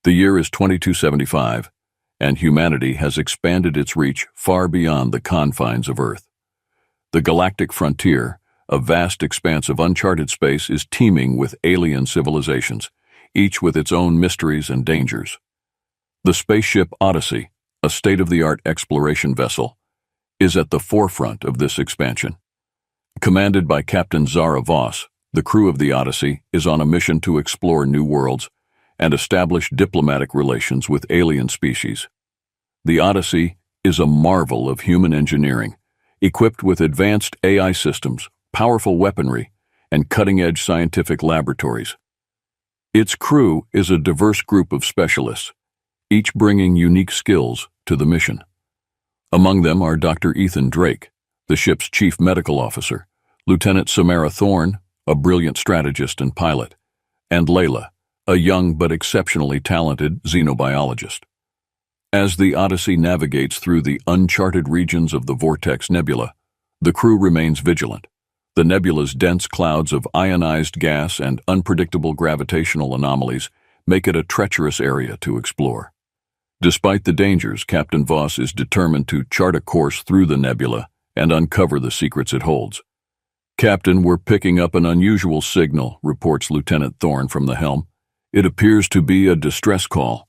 The year is 2275, and humanity has expanded its reach far beyond the confines of Earth. The galactic frontier, a vast expanse of uncharted space, is teeming with alien civilizations, each with its own mysteries and dangers. The spaceship Odyssey, a state-of-the-art exploration vessel, is at the forefront of this expansion. Commanded by Captain Zara Voss, the crew of the Odyssey is on a mission to explore new worlds and establish diplomatic relations with alien species. The Odyssey is a marvel of human engineering, equipped with advanced AI systems, powerful weaponry, and cutting-edge scientific laboratories. Its crew is a diverse group of specialists, each bringing unique skills to the mission. Among them are Dr. Ethan Drake, the ship's chief medical officer, Lieutenant Samara Thorne, a brilliant strategist and pilot, and Leila, a young but exceptionally talented xenobiologist. As the Odyssey navigates through the uncharted regions of the Vortex Nebula, the crew remains vigilant. The nebula's dense clouds of ionized gas and unpredictable gravitational anomalies make it a treacherous area to explore. Despite the dangers, Captain Voss is determined to chart a course through the nebula and uncover the secrets it holds. "Captain, we're picking up an unusual signal," reports Lieutenant Thorne from the helm. "It appears to be a distress call."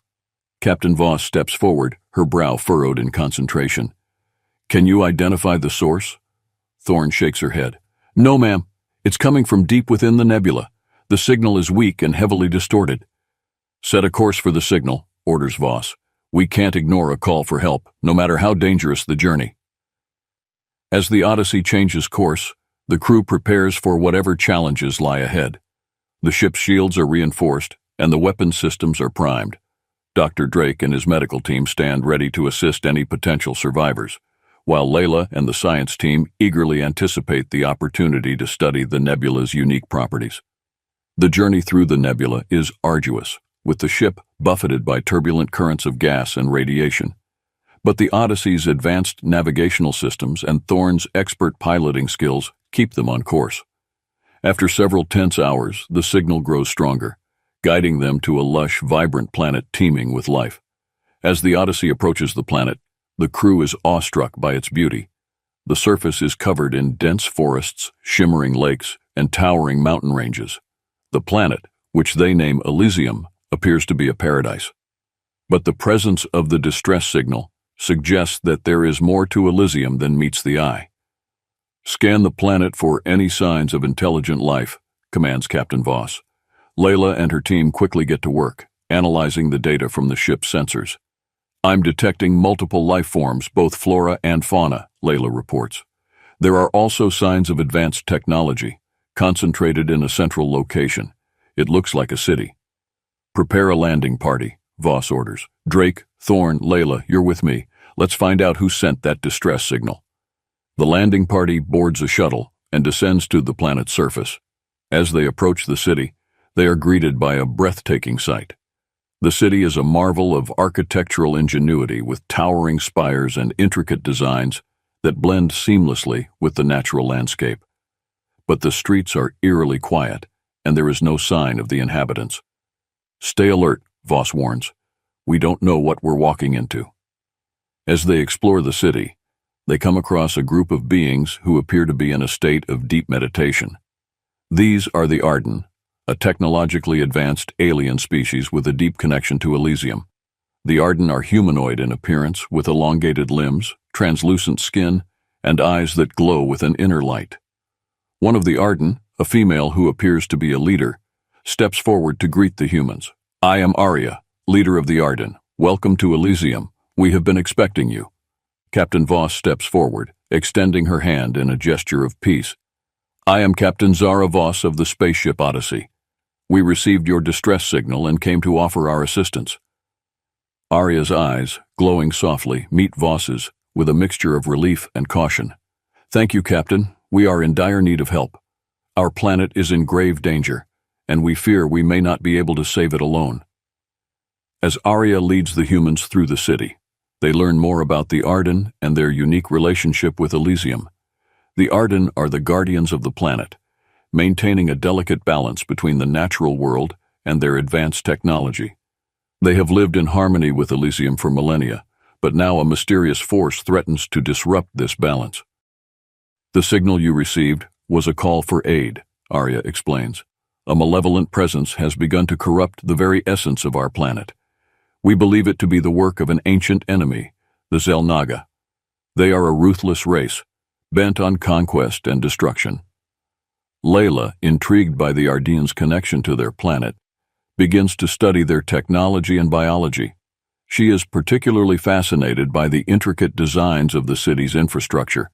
Captain Voss steps forward, her brow furrowed in concentration. "Can you identify the source?" Thorne shakes her head. "No, ma'am. It's coming from deep within the nebula. The signal is weak and heavily distorted." "Set a course for the signal," orders Voss. "We can't ignore a call for help, no matter how dangerous the journey." As the Odyssey changes course, the crew prepares for whatever challenges lie ahead. The ship's shields are reinforced, and the weapon systems are primed. Dr. Drake and his medical team stand ready to assist any potential survivors, while Leila and the science team eagerly anticipate the opportunity to study the nebula's unique properties. The journey through the nebula is arduous, with the ship buffeted by turbulent currents of gas and radiation. But the Odyssey's advanced navigational systems and Thorne's expert piloting skills keep them on course. After several tense hours, the signal grows stronger, guiding them to a lush, vibrant planet teeming with life. As the Odyssey approaches the planet, the crew is awestruck by its beauty. The surface is covered in dense forests, shimmering lakes, and towering mountain ranges. The planet, which they name Elysium, appears to be a paradise. But the presence of the distress signal suggests that there is more to Elysium than meets the eye. "Scan the planet for any signs of intelligent life," commands Captain Voss. Leila and her team quickly get to work, analyzing the data from the ship's sensors. "I'm detecting multiple life forms, both flora and fauna," Leila reports. "There are also signs of advanced technology, concentrated in a central location. It looks like a city." "Prepare a landing party," Voss orders. "Drake, Thorne, Leila, you're with me. Let's find out who sent that distress signal." The landing party boards a shuttle and descends to the planet's surface. As they approach the city, they are greeted by a breathtaking sight. The city is a marvel of architectural ingenuity with towering spires and intricate designs that blend seamlessly with the natural landscape. But the streets are eerily quiet, and there is no sign of the inhabitants. "Stay alert," Voss warns. "We don't know what we're walking into." As they explore the city, they come across a group of beings who appear to be in a state of deep meditation. These are the Arden, a technologically advanced alien species with a deep connection to Elysium. The Arden are humanoid in appearance, with elongated limbs, translucent skin, and eyes that glow with an inner light. One of the Arden, a female who appears to be a leader, steps forward to greet the humans. "I am Arya, leader of the Arden. Welcome to Elysium. We have been expecting you." Captain Voss steps forward, extending her hand in a gesture of peace. "I am Captain Zara Voss of the spaceship Odyssey. We received your distress signal and came to offer our assistance." Arya's eyes, glowing softly, meet Voss's with a mixture of relief and caution. "Thank you, Captain. We are in dire need of help. Our planet is in grave danger, and we fear we may not be able to save it alone." As Arya leads the humans through the city, they learn more about the Arden and their unique relationship with Elysium. The Arden are the guardians of the planet, maintaining a delicate balance between the natural world and their advanced technology. They have lived in harmony with Elysium for millennia, but now a mysterious force threatens to disrupt this balance. The signal you received was a call for aid, Arya explains. A malevolent presence has begun to corrupt the very essence of our planet. We believe it to be the work of an ancient enemy, the Xel'Naga. They are a ruthless race, bent on conquest and destruction. Leila, intrigued by the Ardennes' connection to their planet, begins to study their technology and biology. She is particularly fascinated by the intricate designs of the city's infrastructure,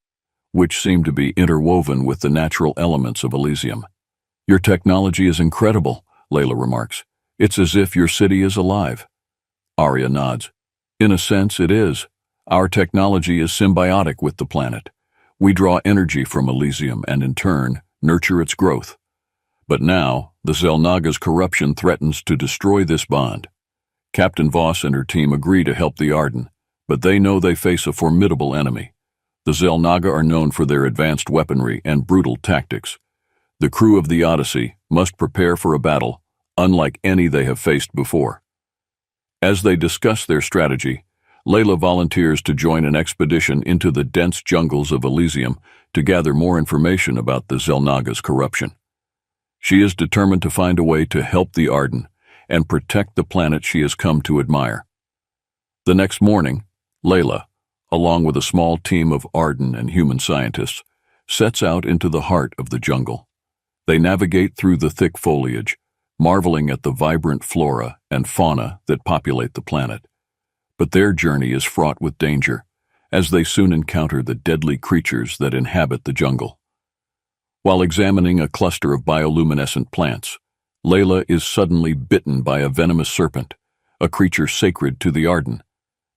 which seem to be interwoven with the natural elements of Elysium. Your technology is incredible, Leila remarks. It's as if your city is alive. Arya nods. In a sense, it is. Our technology is symbiotic with the planet. We draw energy from Elysium and, in turn, nurture its growth. But now, the Xel'Naga's corruption threatens to destroy this bond. Captain Voss and her team agree to help the Arden, but they know they face a formidable enemy. The Xel'Naga are known for their advanced weaponry and brutal tactics. The crew of the Odyssey must prepare for a battle unlike any they have faced before. As they discuss their strategy, Leila volunteers to join an expedition into the dense jungles of Elysium to gather more information about the Xel'Naga's corruption. She is determined to find a way to help the Arden and protect the planet she has come to admire. The next morning, Leila, along with a small team of Arden and human scientists, sets out into the heart of the jungle. They navigate through the thick foliage, marveling at the vibrant flora and fauna that populate the planet. But their journey is fraught with danger, as they soon encounter the deadly creatures that inhabit the jungle. While examining a cluster of bioluminescent plants, Leila is suddenly bitten by a venomous serpent, a creature sacred to the Arden.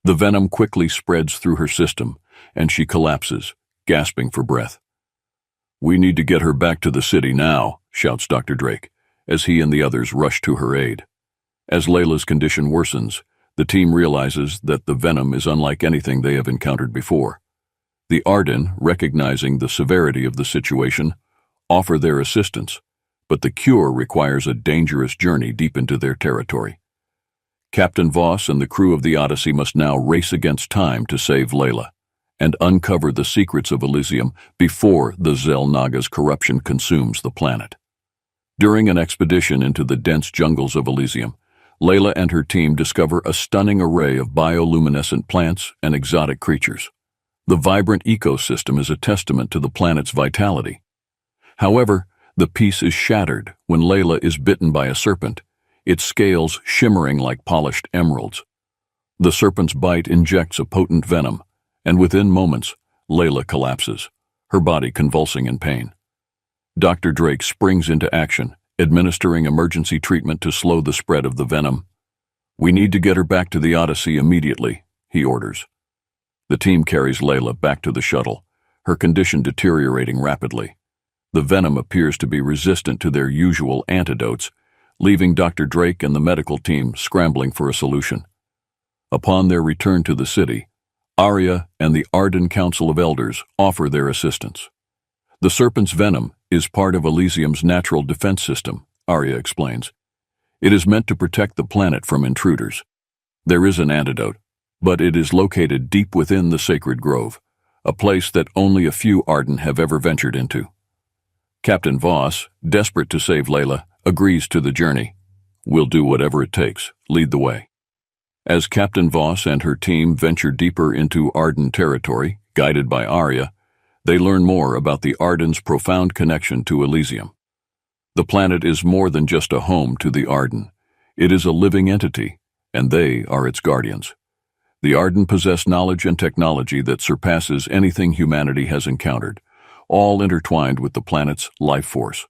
The venom quickly spreads through her system, and she collapses, gasping for breath. "We need to get her back to the city now," shouts Dr. Drake, as he and the others rush to her aid. As Leila's condition worsens, the team realizes that the venom is unlike anything they have encountered before. The Arden, recognizing the severity of the situation, offer their assistance, but the cure requires a dangerous journey deep into their territory. Captain Voss and the crew of the Odyssey must now race against time to save Leila and uncover the secrets of Elysium before the Xel'Naga's corruption consumes the planet. During an expedition into the dense jungles of Elysium, Leila and her team discover a stunning array of bioluminescent plants and exotic creatures. The vibrant ecosystem is a testament to the planet's vitality. However, the peace is shattered when Leila is bitten by a serpent, its scales shimmering like polished emeralds. The serpent's bite injects a potent venom, and within moments, Leila collapses, her body convulsing in pain. Dr. Drake springs into action, administering emergency treatment to slow the spread of the venom. "We need to get her back to the Odyssey immediately," he orders. The team carries Leila back to the shuttle, her condition deteriorating rapidly. The venom appears to be resistant to their usual antidotes, leaving Dr. Drake and the medical team scrambling for a solution. Upon their return to the city, Arya and the Arden Council of Elders offer their assistance. "The serpent's venom is part of Elysium's natural defense system," Arya explains. "It is meant to protect the planet from intruders. There is an antidote, but it is located deep within the sacred grove, a place that only a few Arden have ever ventured into." Captain Voss, desperate to save Leila, agrees to the journey. "We'll do whatever it takes. Lead the way." As Captain Voss and her team venture deeper into Arden territory, guided by Arya, they learn more about the Arden's profound connection to Elysium. The planet is more than just a home to the Arden. It is a living entity, and they are its guardians. The Arden possess knowledge and technology that surpasses anything humanity has encountered, all intertwined with the planet's life force.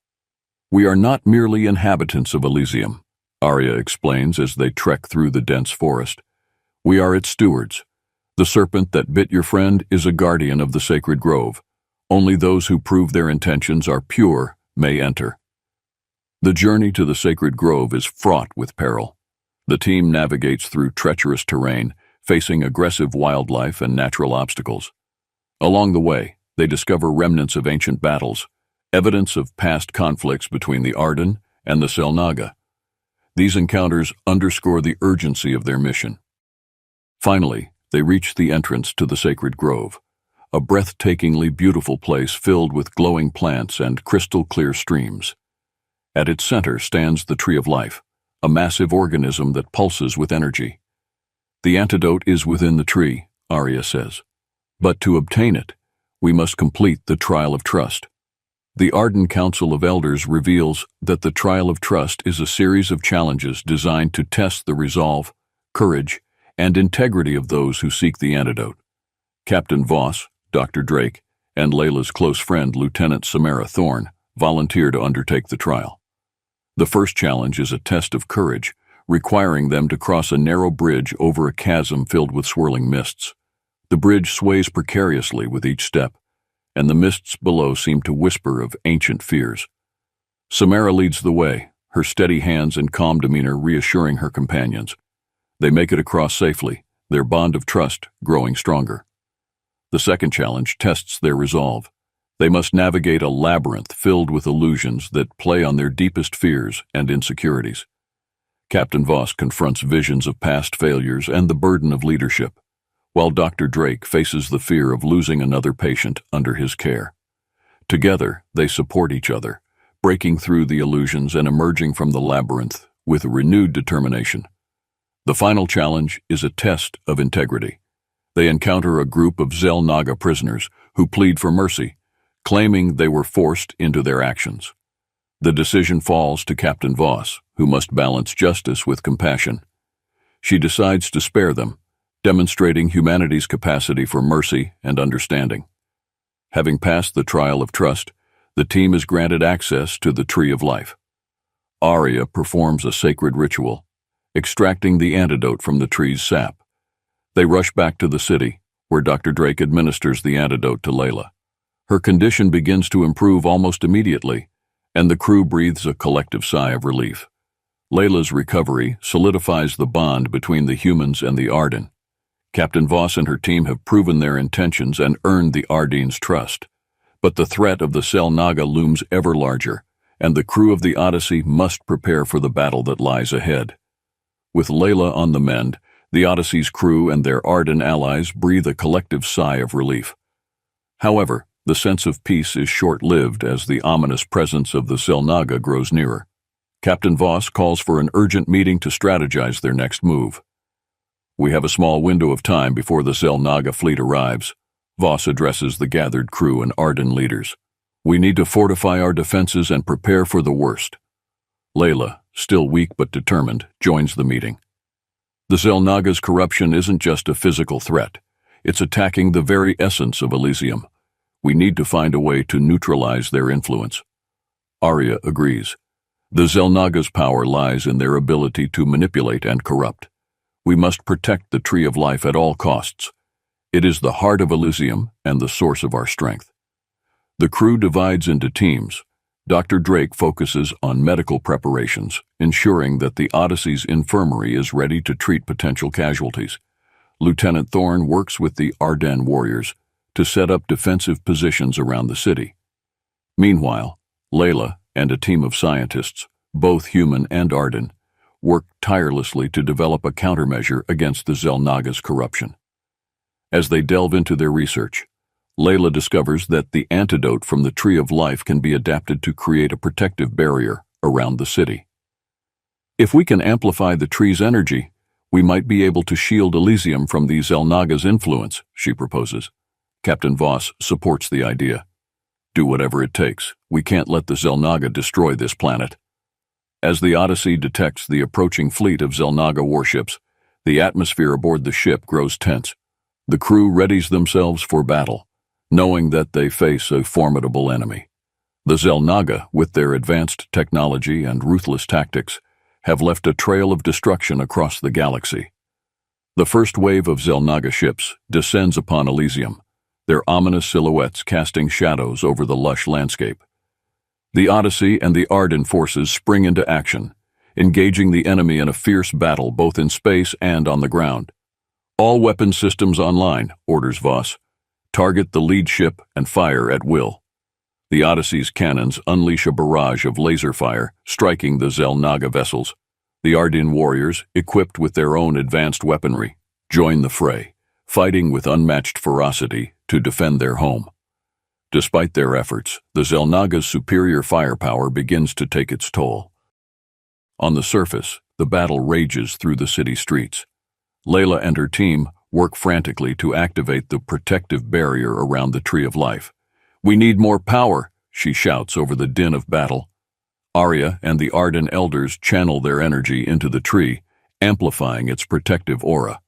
"We are not merely inhabitants of Elysium," Arya explains as they trek through the dense forest. "We are its stewards. The serpent that bit your friend is a guardian of the sacred grove. Only those who prove their intentions are pure may enter." The journey to the sacred grove is fraught with peril. The team navigates through treacherous terrain, facing aggressive wildlife and natural obstacles. Along the way, they discover remnants of ancient battles, evidence of past conflicts between the Arden and the Xel'Naga. These encounters underscore the urgency of their mission. Finally, they reach the entrance to the sacred grove, a breathtakingly beautiful place filled with glowing plants and crystal-clear streams. At its center stands the Tree of Life, a massive organism that pulses with energy. The antidote is within the tree, Arya says. But to obtain it, we must complete the trial of trust. The Arden Council of Elders reveals that the trial of trust is a series of challenges designed to test the resolve, courage, and integrity of those who seek the antidote. Captain Voss, Dr. Drake, and Leila's close friend Lieutenant Samara Thorne volunteer to undertake the trial. The first challenge is a test of courage, requiring them to cross a narrow bridge over a chasm filled with swirling mists. The bridge sways precariously with each step, and the mists below seem to whisper of ancient fears. Samara leads the way, her steady hands and calm demeanor reassuring her companions. They make it across safely, their bond of trust growing stronger. The second challenge tests their resolve. They must navigate a labyrinth filled with illusions that play on their deepest fears and insecurities. Captain Voss confronts visions of past failures and the burden of leadership, while Dr. Drake faces the fear of losing another patient under his care. Together, they support each other, breaking through the illusions and emerging from the labyrinth with a renewed determination. The final challenge is a test of integrity. They encounter a group of Xel'Naga prisoners who plead for mercy, claiming they were forced into their actions. The decision falls to Captain Voss, who must balance justice with compassion. She decides to spare them, demonstrating humanity's capacity for mercy and understanding. Having passed the trial of trust, the team is granted access to the Tree of Life. Arya performs a sacred ritual, extracting the antidote from the tree's sap. They rush back to the city, where Dr. Drake administers the antidote to Leila. Her condition begins to improve almost immediately, and the crew breathes a collective sigh of relief. Leila's recovery solidifies the bond between the humans and the Arden. Captain Voss and her team have proven their intentions and earned the Arden's trust. But the threat of the Xel'Naga looms ever larger, and the crew of the Odyssey must prepare for the battle that lies ahead. With Leila on the mend, the Odyssey's crew and their Arden allies breathe a collective sigh of relief. However, the sense of peace is short-lived as the ominous presence of the Xel'Naga grows nearer. Captain Voss calls for an urgent meeting to strategize their next move. We have a small window of time before the Xel'Naga fleet arrives. Voss addresses the gathered crew and Arden leaders. We need to fortify our defenses and prepare for the worst. Leila, still weak but determined, joins the meeting. The Xel'Naga's corruption isn't just a physical threat. It's attacking the very essence of Elysium. We need to find a way to neutralize their influence. Arya agrees. The Xel'Naga's power lies in their ability to manipulate and corrupt. We must protect the Tree of Life at all costs. It is the heart of Elysium and the source of our strength. The crew divides into teams. Dr. Drake focuses on medical preparations, ensuring that the Odyssey's infirmary is ready to treat potential casualties. Lieutenant Thorne works with the Arden warriors to set up defensive positions around the city. Meanwhile, Leila and a team of scientists, both human and Arden, work tirelessly to develop a countermeasure against the Xel'Naga's corruption. As they delve into their research, Leila discovers that the antidote from the Tree of Life can be adapted to create a protective barrier around the city. If we can amplify the tree's energy, we might be able to shield Elysium from the Xel'Naga's influence, she proposes. Captain Voss supports the idea. Do whatever it takes. We can't let the Xel'Naga destroy this planet. As the Odyssey detects the approaching fleet of Xel'Naga warships, the atmosphere aboard the ship grows tense. The crew readies themselves for battle, knowing that they face a formidable enemy. The Xel'Naga, with their advanced technology and ruthless tactics, have left a trail of destruction across the galaxy. The first wave of Xel'Naga ships descends upon Elysium, their ominous silhouettes casting shadows over the lush landscape. The Odyssey and the Arden forces spring into action, engaging the enemy in a fierce battle both in space and on the ground. All weapon systems online, orders Voss. Target the lead ship and fire at will. The Odyssey's cannons unleash a barrage of laser fire, striking the Xel'Naga vessels. The Ardin warriors, equipped with their own advanced weaponry, join the fray, fighting with unmatched ferocity to defend their home. Despite their efforts, the Xel'Naga's superior firepower begins to take its toll. On the surface, the battle rages through the city streets. Leila and her team work frantically to activate the protective barrier around the Tree of Life. "We need more power," she shouts over the din of battle. Arya and the Ardin elders channel their energy into the tree, amplifying its protective aura.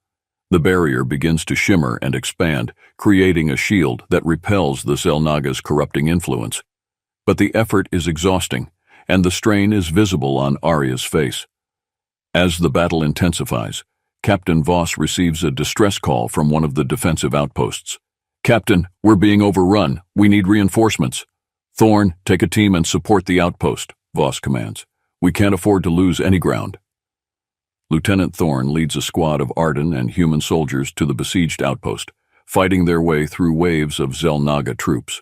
The barrier begins to shimmer and expand, creating a shield that repels the Xel'Naga's corrupting influence. But the effort is exhausting, and the strain is visible on Arya's face. As the battle intensifies, Captain Voss receives a distress call from one of the defensive outposts. "Captain, we're being overrun. We need reinforcements." "Thorn, take a team and support the outpost," Voss commands. "We can't afford to lose any ground." Lieutenant Thorn leads a squad of Ardin and human soldiers to the besieged outpost, fighting their way through waves of Xel'Naga troops.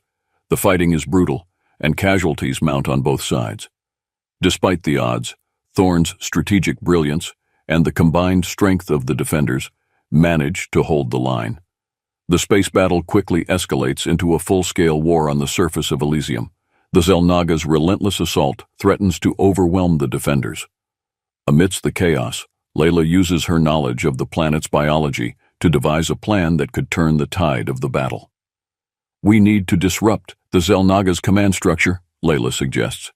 The fighting is brutal, and casualties mount on both sides. Despite the odds, Thorn's strategic brilliance and the combined strength of the defenders manage to hold the line. The space battle quickly escalates into a full-scale war on the surface of Elysium. The Xel'Naga's relentless assault threatens to overwhelm the defenders. Amidst the chaos, Leila uses her knowledge of the planet's biology to devise a plan that could turn the tide of the battle. "We need to disrupt the Xel'Naga's command structure," Leila suggests.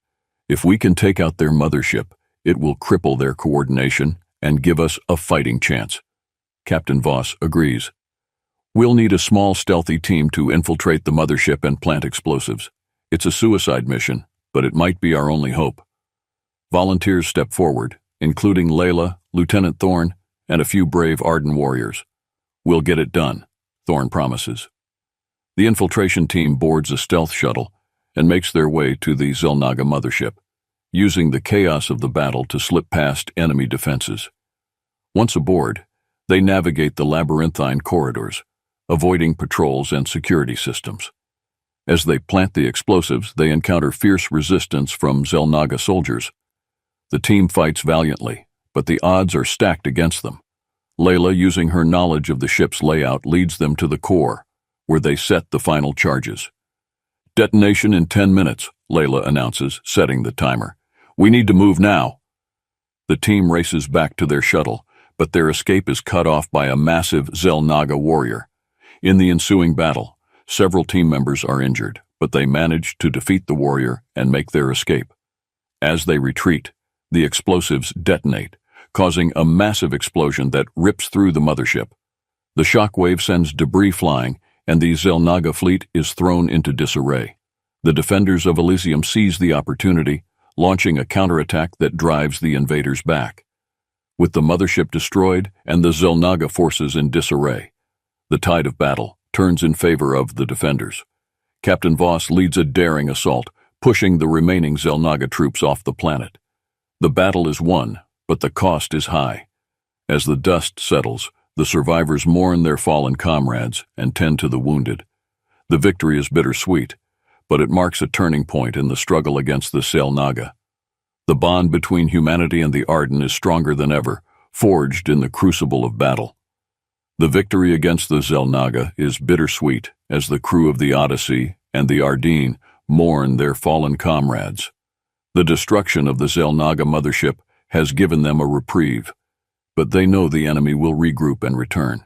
"If we can take out their mothership, it will cripple their coordination and give us a fighting chance." Captain Voss agrees. "We'll need a small, stealthy team to infiltrate the mothership and plant explosives. It's a suicide mission, but it might be our only hope." Volunteers step forward, including Leila, Lieutenant Thorn, and a few brave Ardin warriors. "We'll get it done," Thorn promises. The infiltration team boards a stealth shuttle and makes their way to the Xel'Naga mothership, using the chaos of the battle to slip past enemy defenses. Once aboard, they navigate the labyrinthine corridors, avoiding patrols and security systems. As they plant the explosives, they encounter fierce resistance from Xel'Naga soldiers. The team fights valiantly, but the odds are stacked against them. Leila, using her knowledge of the ship's layout, leads them to the core, where they set the final charges. "Detonation in 10 minutes, Leila announces, setting the timer. "We need to move now." The team races back to their shuttle, but their escape is cut off by a massive Xel'Naga warrior. In the ensuing battle, several team members are injured, but they manage to defeat the warrior and make their escape. As they retreat, the explosives detonate, causing a massive explosion that rips through the mothership. The shockwave sends debris flying, and the Xel'Naga fleet is thrown into disarray. The defenders of Elysium seize the opportunity, launching a counterattack that drives the invaders back. With the mothership destroyed and the Xel'Naga forces in disarray, the tide of battle turns in favor of the defenders. Captain Voss leads a daring assault, pushing the remaining Xel'Naga troops off the planet. The battle is won, but the cost is high. As the dust settles, the survivors mourn their fallen comrades and tend to the wounded. The victory is bittersweet, but it marks a turning point in the struggle against the Xel'Naga. The bond between humanity and the Ardin is stronger than ever, forged in the crucible of battle. The victory against the Xel'Naga is bittersweet as the crew of the Odyssey and the Ardin mourn their fallen comrades. The destruction of the Xel'Naga mothership has given them a reprieve, but they know the enemy will regroup and return.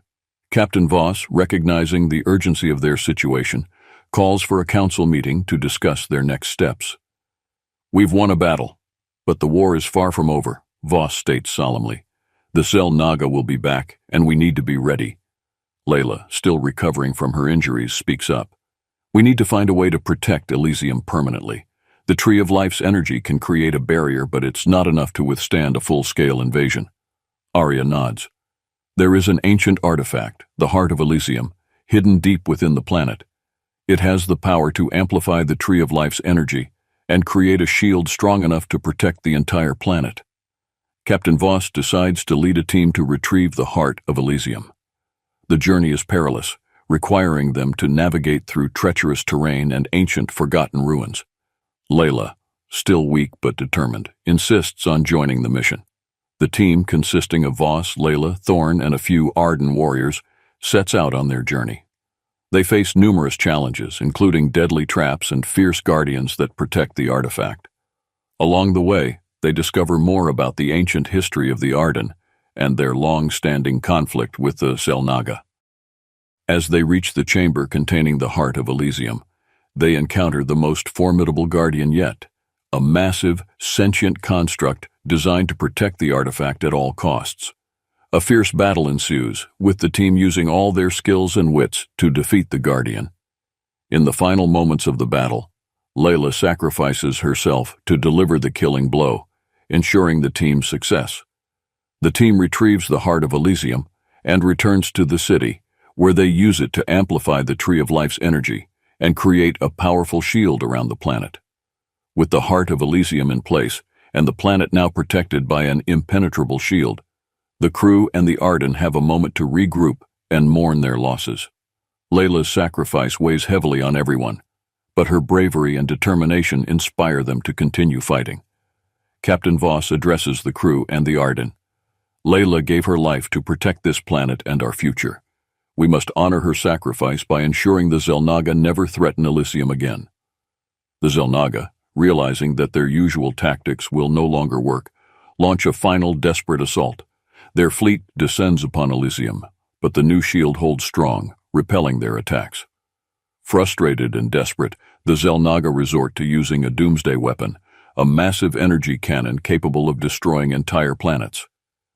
Captain Voss, recognizing the urgency of their situation, calls for a council meeting to discuss their next steps. "We've won a battle, but the war is far from over," Voss states solemnly. "The Xel'Naga will be back, and we need to be ready." Leila, still recovering from her injuries, speaks up. "We need to find a way to protect Elysium permanently. The Tree of Life's energy can create a barrier, but it's not enough to withstand a full-scale invasion." Arya nods. "There is an ancient artifact, the Heart of Elysium, hidden deep within the planet. It has the power to amplify the Tree of Life's energy and create a shield strong enough to protect the entire planet." Captain Voss decides to lead a team to retrieve the Heart of Elysium. The journey is perilous, requiring them to navigate through treacherous terrain and ancient forgotten ruins. Leila, still weak but determined, insists on joining the mission. The team, consisting of Voss, Leila, Thorn, and a few Arden warriors, sets out on their journey. They face numerous challenges, including deadly traps and fierce guardians that protect the artifact. Along the way, they discover more about the ancient history of the Arden and their long-standing conflict with the Xel'Naga. As they reach the chamber containing the heart of Elysium, they encounter the most formidable guardian yet, a massive, sentient construct designed to protect the artifact at all costs. A fierce battle ensues, with the team using all their skills and wits to defeat the guardian. In the final moments of the battle, Leila sacrifices herself to deliver the killing blow, ensuring the team's success. The team retrieves the heart of Elysium and returns to the city, where they use it to amplify the Tree of Life's energy and create a powerful shield around the planet. With the heart of Elysium in place and the planet now protected by an impenetrable shield, the crew and the Arden have a moment to regroup and mourn their losses. Leila's sacrifice weighs heavily on everyone, but her bravery and determination inspire them to continue fighting. Captain Voss addresses the crew and the Arden. Leila gave her life to protect this planet and our future. We must honor her sacrifice by ensuring the Xel'Naga never threaten Elysium again. The Xel'Naga, realizing that their usual tactics will no longer work, launch a final desperate assault. Their fleet descends upon Elysium, but the new shield holds strong, repelling their attacks. Frustrated and desperate, the Xel'Naga resort to using a doomsday weapon, a massive energy cannon capable of destroying entire planets.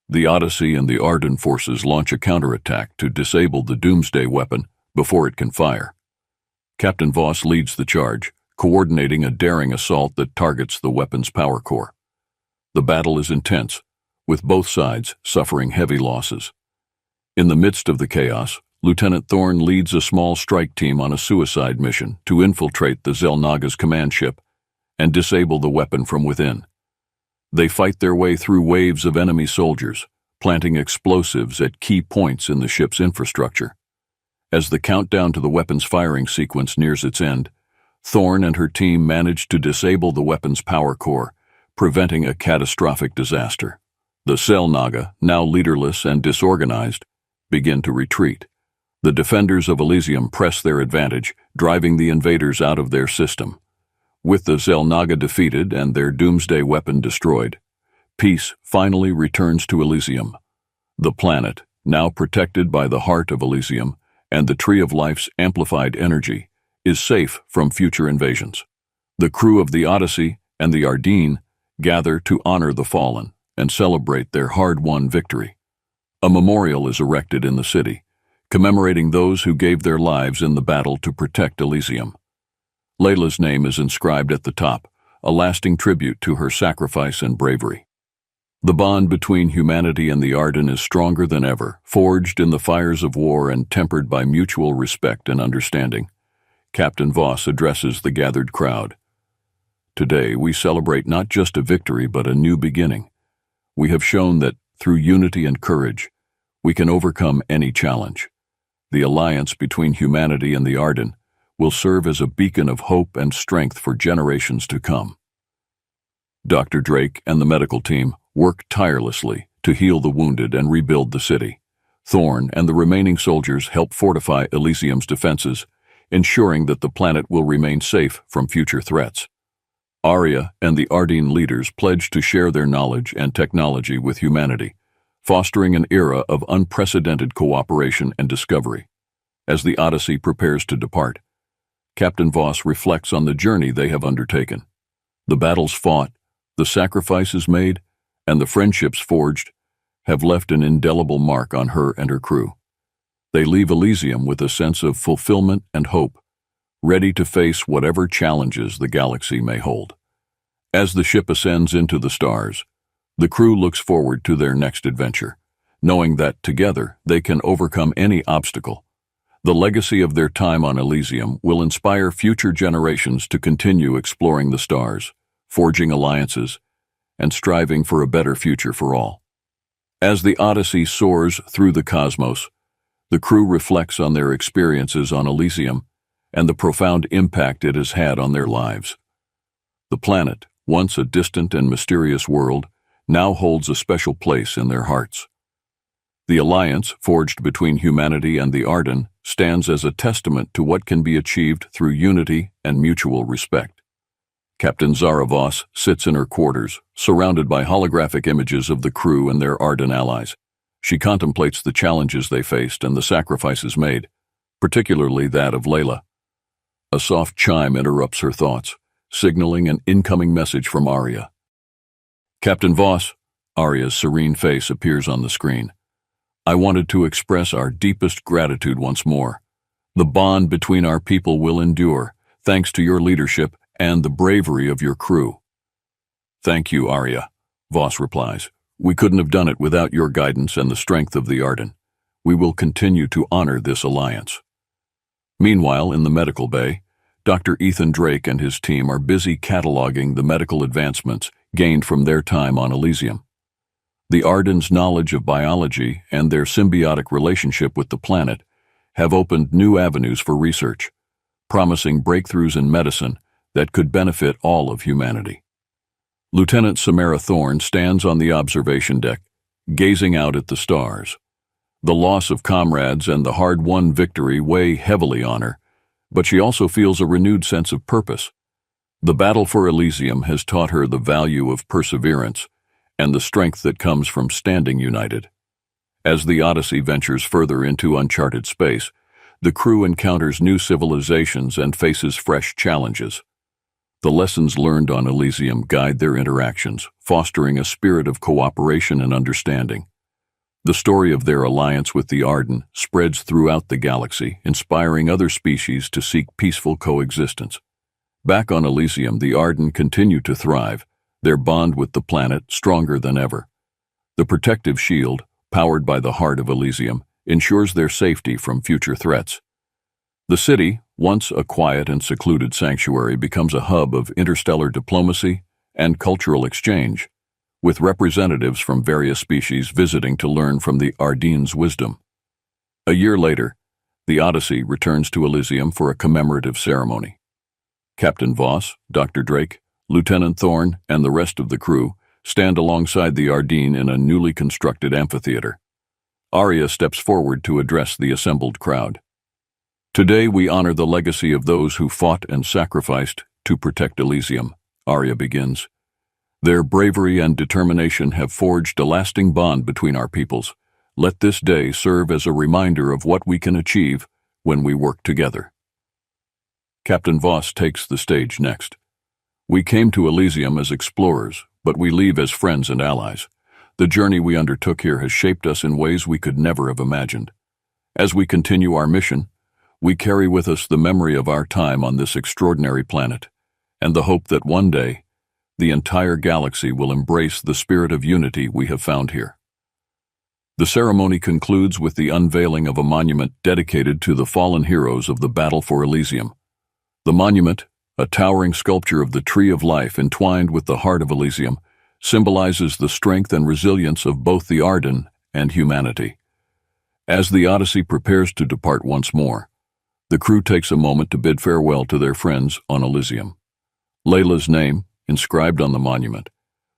The Odyssey and the Arden forces launch a counterattack to disable the doomsday weapon before it can fire. Captain Voss leads the charge, coordinating a daring assault that targets the weapon's power core. The battle is intense, with both sides suffering heavy losses. In the midst of the chaos, Lieutenant Thorn leads a small strike team on a suicide mission to infiltrate the Xel'Naga's command ship and disable the weapon from within. They fight their way through waves of enemy soldiers, planting explosives at key points in the ship's infrastructure. As the countdown to the weapon's firing sequence nears its end, Thorn and her team manage to disable the weapon's power core, preventing a catastrophic disaster. The Xel'Naga, now leaderless and disorganized, begin to retreat. The defenders of Elysium press their advantage, driving the invaders out of their system. With the Xel'Naga defeated and their doomsday weapon destroyed, peace finally returns to Elysium. The planet, now protected by the heart of Elysium and the Tree of Life's amplified energy, is safe from future invasions. The crew of the Odyssey and the Arden gather to honor the fallen and celebrate their hard-won victory. A memorial is erected in the city, commemorating those who gave their lives in the battle to protect Elysium. Leila's name is inscribed at the top, a lasting tribute to her sacrifice and bravery. The bond between humanity and the Arden is stronger than ever, forged in the fires of war and tempered by mutual respect and understanding. Captain Voss addresses the gathered crowd. Today, we celebrate not just a victory but a new beginning. We have shown that, through unity and courage, we can overcome any challenge. The alliance between humanity and the Arden will serve as a beacon of hope and strength for generations to come. Dr. Drake and the medical team work tirelessly to heal the wounded and rebuild the city. Thorn and the remaining soldiers help fortify Elysium's defenses, ensuring that the planet will remain safe from future threats. Arya and the Arden leaders pledge to share their knowledge and technology with humanity, fostering an era of unprecedented cooperation and discovery. As the Odyssey prepares to depart, Captain Voss reflects on the journey they have undertaken. The battles fought, the sacrifices made, and the friendships forged have left an indelible mark on her and her crew. They leave Elysium with a sense of fulfillment and hope, ready to face whatever challenges the galaxy may hold. As the ship ascends into the stars, the crew looks forward to their next adventure, knowing that together they can overcome any obstacle. The legacy of their time on Elysium will inspire future generations to continue exploring the stars, forging alliances, and striving for a better future for all. As the Odyssey soars through the cosmos, the crew reflects on their experiences on Elysium and the profound impact it has had on their lives. The planet, once a distant and mysterious world, now holds a special place in their hearts. The alliance forged between humanity and the Arden stands as a testament to what can be achieved through unity and mutual respect. Captain Zara Voss sits in her quarters, surrounded by holographic images of the crew and their Arden allies. She contemplates the challenges they faced and the sacrifices made, particularly that of Leila. A soft chime interrupts her thoughts, signaling an incoming message from Arya. "Captain Voss," Arya's serene face appears on the screen. "I wanted to express our deepest gratitude once more. The bond between our people will endure, thanks to your leadership and the bravery of your crew." "Thank you, Arya," Voss replies. "We couldn't have done it without your guidance and the strength of the Arden. We will continue to honor this alliance." Meanwhile, in the medical bay, Dr. Ethan Drake and his team are busy cataloging the medical advancements gained from their time on Elysium. The Arden's knowledge of biology and their symbiotic relationship with the planet have opened new avenues for research, promising breakthroughs in medicine that could benefit all of humanity. Lieutenant Samara Thorne stands on the observation deck, gazing out at the stars. The loss of comrades and the hard-won victory weigh heavily on her, but she also feels a renewed sense of purpose. The battle for Elysium has taught her the value of perseverance and the strength that comes from standing united. As the Odyssey ventures further into uncharted space, the crew encounters new civilizations and faces fresh challenges. The lessons learned on Elysium guide their interactions, fostering a spirit of cooperation and understanding. The story of their alliance with the Arden spreads throughout the galaxy, inspiring other species to seek peaceful coexistence. Back on Elysium, the Arden continue to thrive, their bond with the planet stronger than ever. The protective shield, powered by the heart of Elysium, ensures their safety from future threats. The city, once a quiet and secluded sanctuary, becomes a hub of interstellar diplomacy and cultural exchange, with representatives from various species visiting to learn from the Arden's wisdom. A year later, the Odyssey returns to Elysium for a commemorative ceremony. Captain Voss, Dr. Drake, Lieutenant Thorne, and the rest of the crew stand alongside the Arden in a newly constructed amphitheater. Arya steps forward to address the assembled crowd. "Today we honor the legacy of those who fought and sacrificed to protect Elysium," Arya begins. "Their bravery and determination have forged a lasting bond between our peoples. Let this day serve as a reminder of what we can achieve when we work together." Captain Voss takes the stage next. "We came to Elysium as explorers, but we leave as friends and allies. The journey we undertook here has shaped us in ways we could never have imagined. As we continue our mission, we carry with us the memory of our time on this extraordinary planet, and the hope that one day, the entire galaxy will embrace the spirit of unity we have found here." The ceremony concludes with the unveiling of a monument dedicated to the fallen heroes of the battle for Elysium. The monument, a towering sculpture of the Tree of Life entwined with the heart of Elysium, symbolizes the strength and resilience of both the Arden and humanity. As the Odyssey prepares to depart once more, the crew takes a moment to bid farewell to their friends on Elysium. Leila's name, inscribed on the monument,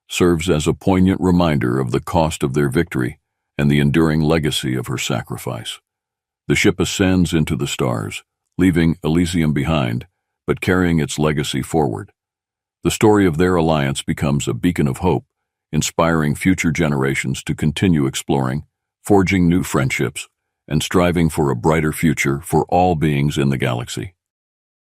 serves as a poignant reminder of the cost of their victory and the enduring legacy of her sacrifice. The ship ascends into the stars, leaving Elysium behind, but carrying its legacy forward. The story of their alliance becomes a beacon of hope, inspiring future generations to continue exploring, forging new friendships, and striving for a brighter future for all beings in the galaxy.